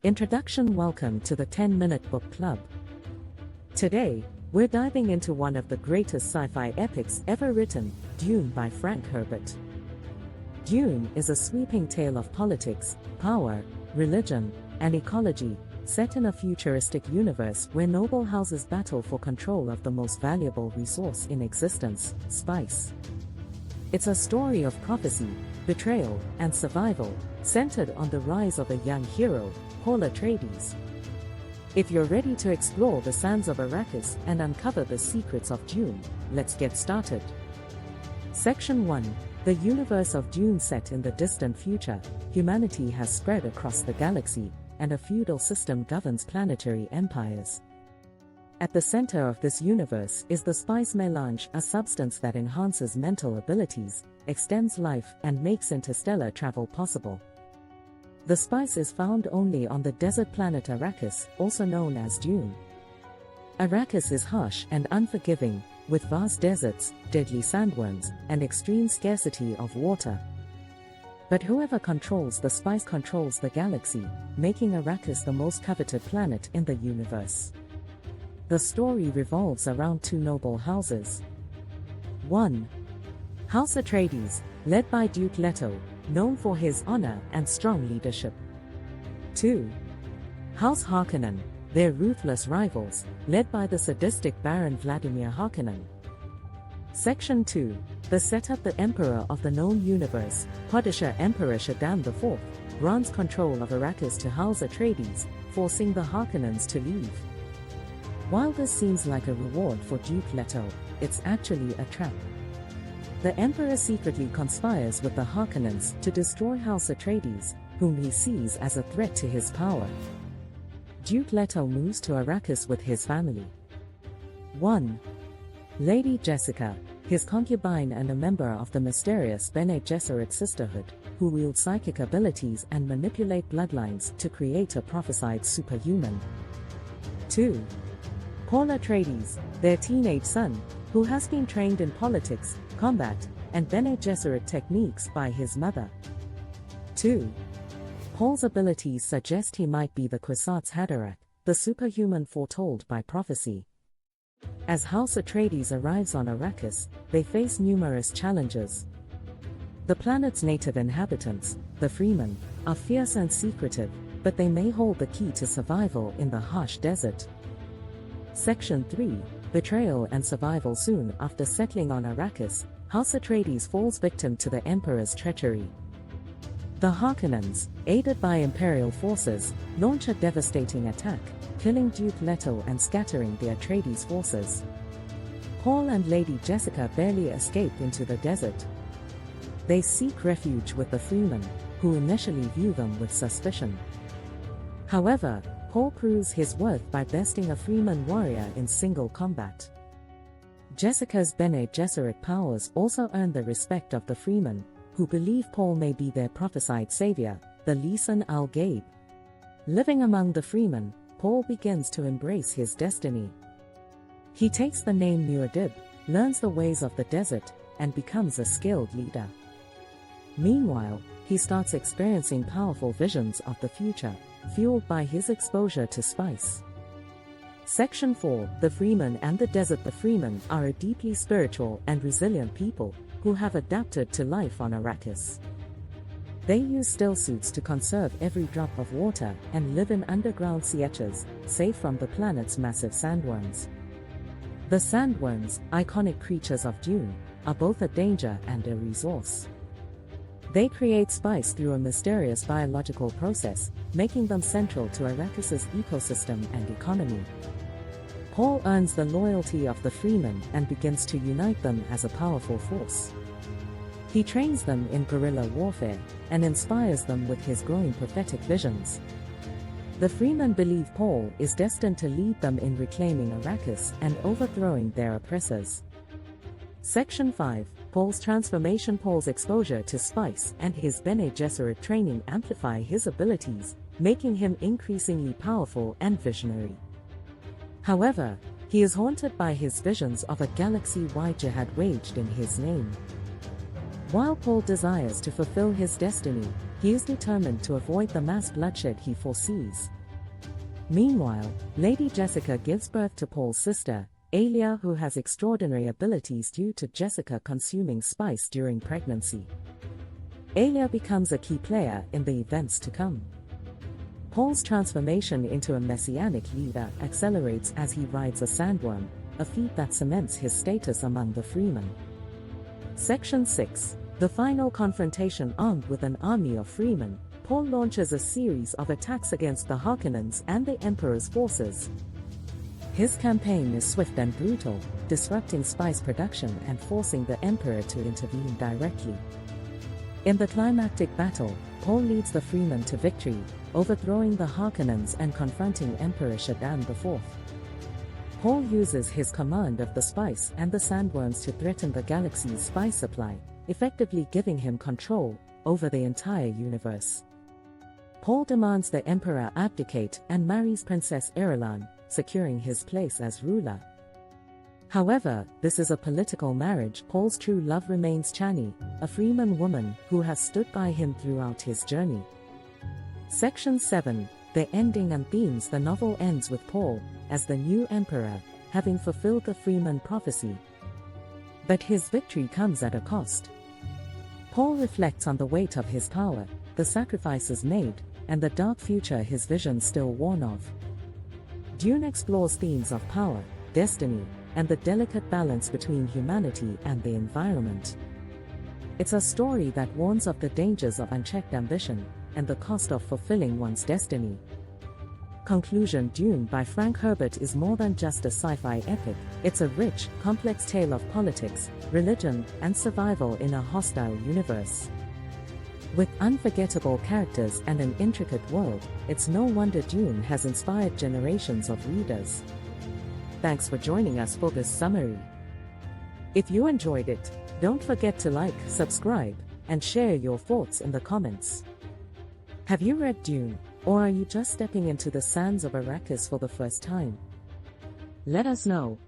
Introduction. Welcome to the 10-Minute Book Club. Today, we're diving into one of the greatest sci-fi epics ever written, Dune by Frank Herbert. Dune is a sweeping tale of politics, power, religion, and ecology, set in a futuristic universe where noble houses battle for control of the most valuable resource in existence, spice. It's a story of prophecy, betrayal, and survival, centered on the rise of a young hero, Paul Atreides. If you're ready to explore the sands of Arrakis and uncover the secrets of Dune, let's get started. Section 1. The universe of Dune. Set in the distant future, humanity has spread across the galaxy, and a feudal system governs planetary empires. At the center of this universe is the spice melange, a substance that enhances mental abilities, extends life, and makes interstellar travel possible. The spice is found only on the desert planet Arrakis, also known as Dune. Arrakis is harsh and unforgiving, with vast deserts, deadly sandworms, and extreme scarcity of water. But whoever controls the spice controls the galaxy, making Arrakis the most coveted planet in the universe. The story revolves around two noble houses. 1. House Atreides, led by Duke Leto, known for his honor and strong leadership. 2. House Harkonnen, their ruthless rivals, led by the sadistic Baron Vladimir Harkonnen. Section 2. The setup. The Emperor of the known universe, Padishah Emperor Shaddam IV, grants control of Arrakis to House Atreides, forcing the Harkonnens to leave. While this seems like a reward for Duke Leto, it's actually a trap. The Emperor secretly conspires with the Harkonnens to destroy House Atreides, whom he sees as a threat to his power. Duke Leto moves to Arrakis with his family. 1. Lady Jessica, his concubine and a member of the mysterious Bene Gesserit sisterhood, who wield psychic abilities and manipulate bloodlines to create a prophesied superhuman. 2. Paul Atreides, their teenage son, who has been trained in politics, combat, and Bene Gesserit techniques by his mother. 2. Paul's abilities suggest he might be the Kwisatz Haderach, the superhuman foretold by prophecy. As House Atreides arrives on Arrakis, they face numerous challenges. The planet's native inhabitants, the Fremen, are fierce and secretive, but they may hold the key to survival in the harsh desert. Section 3. Betrayal and survival. Soon after settling on Arrakis, House Atreides falls victim to the Emperor's treachery. The Harkonnens, aided by Imperial forces, launch a devastating attack, killing Duke Leto and scattering the Atreides forces. Paul and Lady Jessica barely escape into the desert. They seek refuge with the Fremen, who initially view them with suspicion. However, Paul proves his worth by besting a Fremen warrior in single combat. Jessica's Bene Gesserit powers also earn the respect of the Fremen, who believe Paul may be their prophesied savior, the Lisan al-Gaib. Living among the Fremen, Paul begins to embrace his destiny. He takes the name Muad'Dib, learns the ways of the desert, and becomes a skilled leader. Meanwhile, he starts experiencing powerful visions of the future, fueled by his exposure to spice. Section 4. The Fremen and the Desert. The Fremen are a deeply spiritual and resilient people who have adapted to life on Arrakis. They use still suits to conserve every drop of water and live in underground sietches, safe from the planet's massive sandworms. The sandworms, iconic creatures of Dune, are both a danger and a resource. They create spice through a mysterious biological process, making them central to Arrakis' ecosystem and economy. Paul earns the loyalty of the Fremen and begins to unite them as a powerful force. He trains them in guerrilla warfare and inspires them with his growing prophetic visions. The Fremen believe Paul is destined to lead them in reclaiming Arrakis and overthrowing their oppressors. Section 5. Paul's transformation. Paul's exposure to spice and his Bene Gesserit training amplify his abilities, making him increasingly powerful and visionary. However, he is haunted by his visions of a galaxy-wide jihad waged in his name. While Paul desires to fulfill his destiny, he is determined to avoid the mass bloodshed he foresees. Meanwhile, Lady Jessica gives birth to Paul's sister, Alia, who has extraordinary abilities due to Jessica consuming spice during pregnancy. Alia becomes a key player in the events to come. Paul's transformation into a messianic leader accelerates as he rides a sandworm, a feat that cements his status among the Fremen. Section 6. The final confrontation. Armed with an army of Fremen, Paul launches a series of attacks against the Harkonnens and the Emperor's forces. His campaign is swift and brutal, disrupting spice production and forcing the Emperor to intervene directly. In the climactic battle, Paul leads the Fremen to victory, overthrowing the Harkonnens and confronting Emperor Shaddam IV. Paul uses his command of the spice and the sandworms to threaten the galaxy's spice supply, effectively giving him control over the entire universe. Paul demands the Emperor abdicate and marries Princess Irulan, securing his place as ruler. However, this is a political marriage. Paul's true love remains Chani, a Fremen woman who has stood by him throughout his journey. Section 7. The ending and themes. The novel ends with Paul, as the new emperor, having fulfilled the Fremen prophecy. But his victory comes at a cost. Paul reflects on the weight of his power, the sacrifices made, and the dark future his vision still warn of. Dune explores themes of power, destiny, and the delicate balance between humanity and the environment. It's a story that warns of the dangers of unchecked ambition and the cost of fulfilling one's destiny. Conclusion. Dune by Frank Herbert is more than just a sci-fi epic. It's a rich, complex tale of politics, religion, and survival in a hostile universe. With unforgettable characters and an intricate world, it's no wonder Dune has inspired generations of readers. Thanks for joining us for this summary. If you enjoyed it, don't forget to like, subscribe, and share your thoughts in the comments. Have you read Dune, or are you just stepping into the sands of Arrakis for the first time? Let us know.